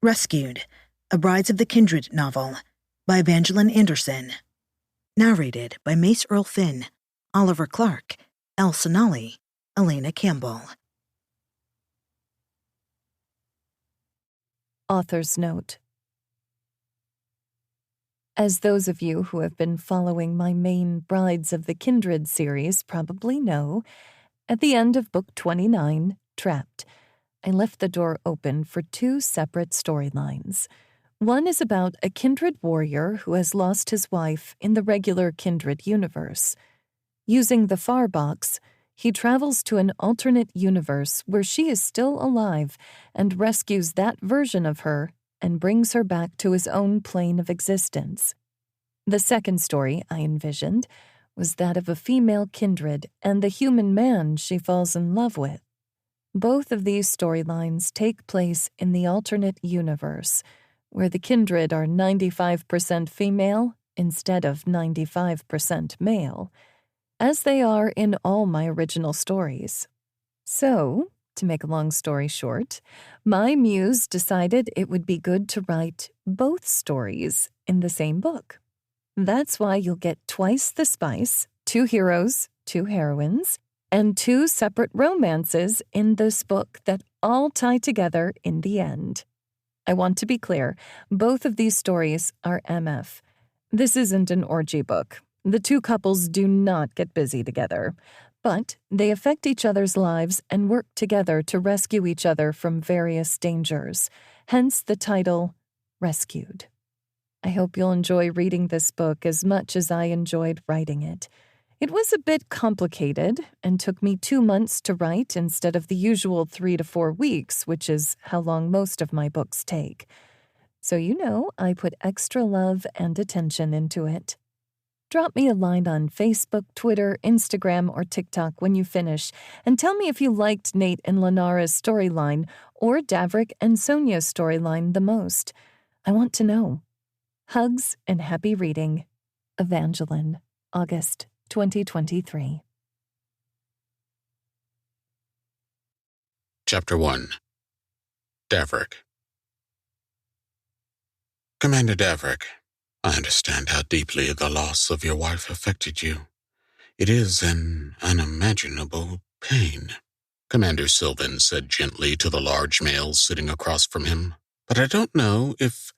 Rescued, a Brides of the Kindred novel by Evangeline Anderson. Narrated by Mace Earl Finn, Oliver Clark, Elle Sonali, Elena Campbell. Author's note. As those of you who have been following my main Brides of the Kindred series probably know, at the end of Book 29, Trapped, I left the door open for two separate storylines. One is about a kindred warrior who has lost his wife in the regular kindred universe. Using the far box, he travels to an alternate universe where she is still alive and rescues that version of her and brings her back to his own plane of existence. The second story I envisioned was that of a female kindred and the human man she falls in love with. Both of these storylines take place in the alternate universe, where the kindred are 95% female instead of 95% male, as they are in all my original stories. So, to make a long story short, my muse decided it would be good to write both stories in the same book. That's why you'll get twice the spice, 2 heroes, 2 heroines, and 2 separate romances in this book that all tie together in the end. I want to be clear, both of these stories are MF. This isn't an orgy book. The 2 couples do not get busy together, but they affect each other's lives and work together to rescue each other from various dangers, hence the title, Rescued. I hope you'll enjoy reading this book as much as I enjoyed writing it. It was a bit complicated and took me 2 months to write instead of the usual 3 to 4 weeks, which is how long most of my books take. So I put extra love and attention into it. Drop me a line on Facebook, Twitter, Instagram, or TikTok when you finish, and tell me if you liked Nate and Lan'ara's storyline or Davrik and Sonya's storyline the most. I want to know. Hugs and happy reading. Evangeline, August 2023. Chapter 1. Davrik. Commander Davrik, I understand how deeply the loss of your wife affected you. It is an unimaginable pain, Commander Sylvan said gently to the large male sitting across from him. But I don't know if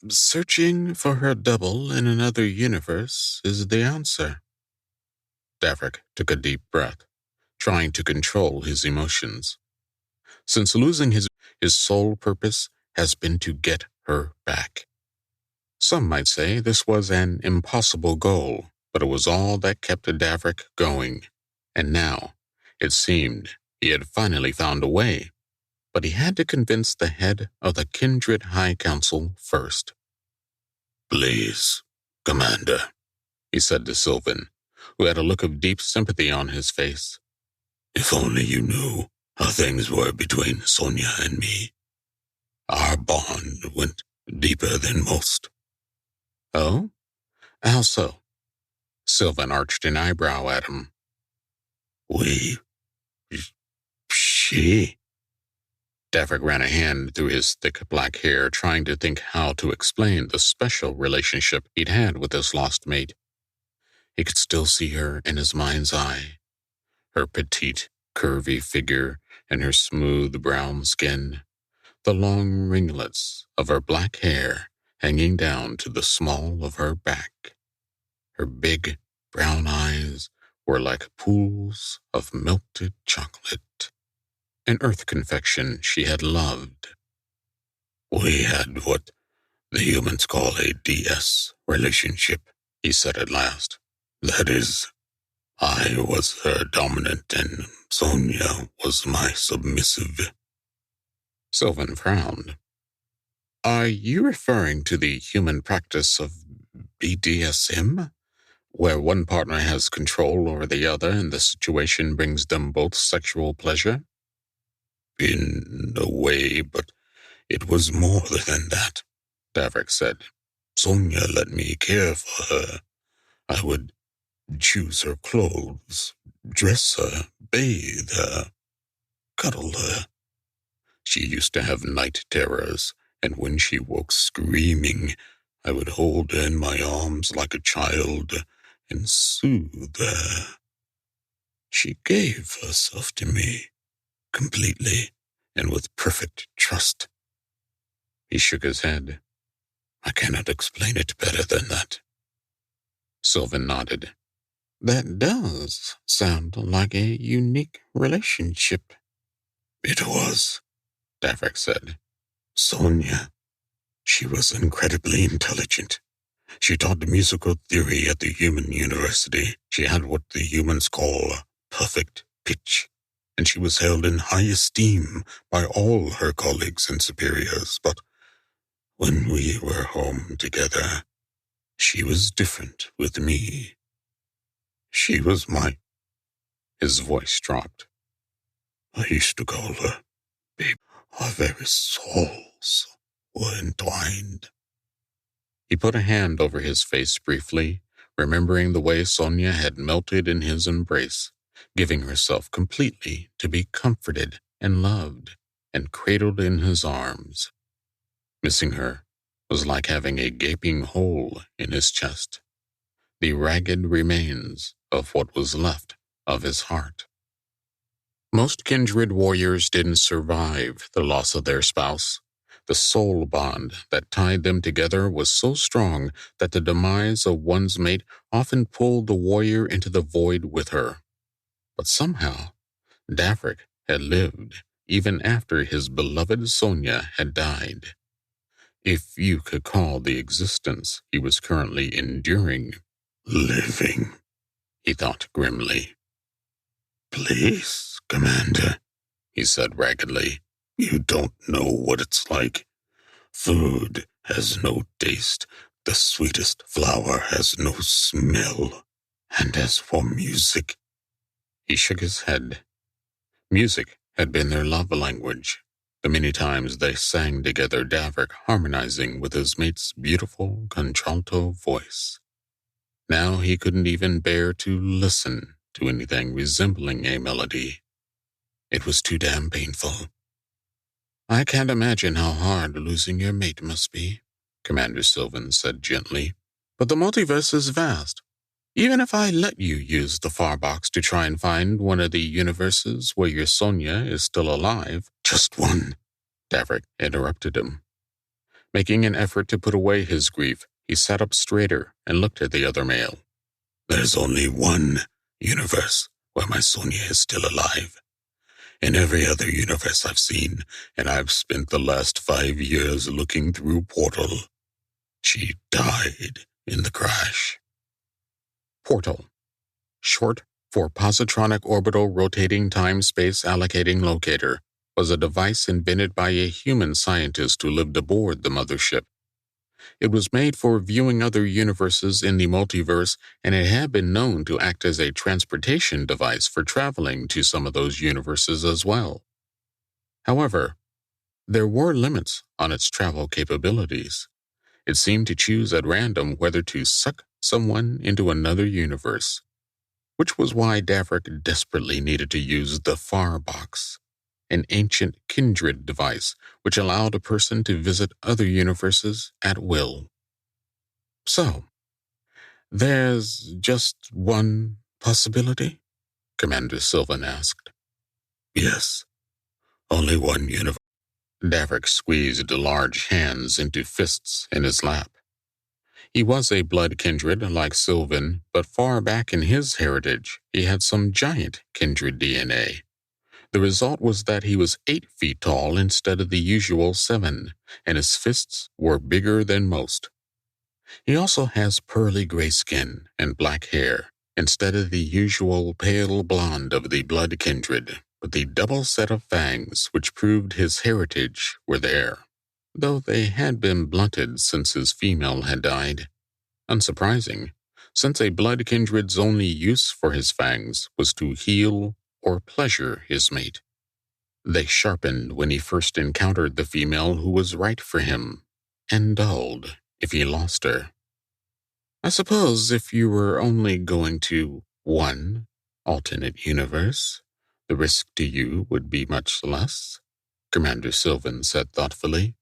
searching for her double in another universe is the answer. Davrik took a deep breath, trying to control his emotions. Since losing his sole purpose has been to get her back. Some might say this was an impossible goal, but it was all that kept Davrik going. And now, it seemed he had finally found a way. But he had to convince the head of the Kindred High Council first. Please, Commander, he said to Sylvan, who had a look of deep sympathy on his face. If only you knew how things were between Sonya and me. Our bond went deeper than most. Oh? How so? Sylvan arched an eyebrow at him. She... Davrik ran a hand through his thick black hair, trying to think how to explain the special relationship he'd had with his lost mate. He could still see her in his mind's eye, her petite, curvy figure and her smooth brown skin, the long ringlets of her black hair hanging down to the small of her back. Her big, brown eyes were like pools of melted chocolate, an earth confection she had loved. We had what the humans call a DS relationship, he said at last. That is, I was her dominant and Sonya was my submissive. Sylvan frowned. Are you referring to the human practice of BDSM, where one partner has control over the other and the situation brings them both sexual pleasure? In a way, but it was more than that, Davrik said. Sonya let me care for her. I would choose her clothes, dress her, bathe her, cuddle her. She used to have night terrors, and when she woke screaming, I would hold her in my arms like a child and soothe her. She gave herself to me, completely and with perfect trust. He shook his head. I cannot explain it better than that. Sylvan nodded. That does sound like a unique relationship. It was, Davrik said. Sonya. She was incredibly intelligent. She taught musical theory at the Human University. She had what the humans call perfect pitch, and she was held in high esteem by all her colleagues and superiors. But when we were home together, she was different with me. She was my... His voice dropped. I used to call her baby. Our very souls were entwined. He put a hand over his face briefly, remembering the way Sonya had melted in his embrace, giving herself completely to be comforted and loved and cradled in his arms. Missing her was like having a gaping hole in his chest, the ragged remains of what was left of his heart. Most kindred warriors didn't survive the loss of their spouse. The soul bond that tied them together was so strong that the demise of one's mate often pulled the warrior into the void with her. But somehow, Davrik had lived even after his beloved Sonya had died. If you could call the existence he was currently enduring living, he thought grimly. Please, Commander, he said raggedly. You don't know what it's like. Food has no taste. The sweetest flower has no smell. And as for music... He shook his head. Music had been their love language. The many times they sang together, Davrik harmonizing with his mate's beautiful contralto voice. Now he couldn't even bear to listen to anything resembling a melody. It was too damn painful. I can't imagine how hard losing your mate must be, Commander Sylvan said gently. But the multiverse is vast. Even if I let you use the Farbox to try and find one of the universes where your Sonya is still alive, just one, Davrik interrupted him. Making an effort to put away his grief, he sat up straighter and looked at the other male. There's only one universe where my Sonya is still alive. In every other universe I've seen, and I've spent the last 5 years looking through Portal, she died in the crash. Portal, short for Positronic Orbital Rotating Time-Space Allocating Locator, was a device invented by a human scientist who lived aboard the mothership. It was made for viewing other universes in the multiverse, and it had been known to act as a transportation device for traveling to some of those universes as well. However, there were limits on its travel capabilities. It seemed to choose at random whether to suck someone into another universe, which was why Davrik desperately needed to use the Farbox, an ancient kindred device which allowed a person to visit other universes at will. So, there's just one possibility? Commander Sylvan asked. Yes, only one universe. Davrik squeezed large hands into fists in his lap. He was a blood kindred like Sylvan, but far back in his heritage, he had some giant kindred DNA. The result was that he was 8 feet tall instead of the usual 7, and his fists were bigger than most. He also has pearly gray skin and black hair, instead of the usual pale blonde of the blood kindred, but the double set of fangs which proved his heritage were there, though they had been blunted since his female had died. Unsurprising, since a blood kindred's only use for his fangs was to heal or pleasure his mate. They sharpened when he first encountered the female who was right for him, and dulled if he lost her. I suppose if you were only going to one alternate universe, the risk to you would be much less, Commander Sylvan said thoughtfully.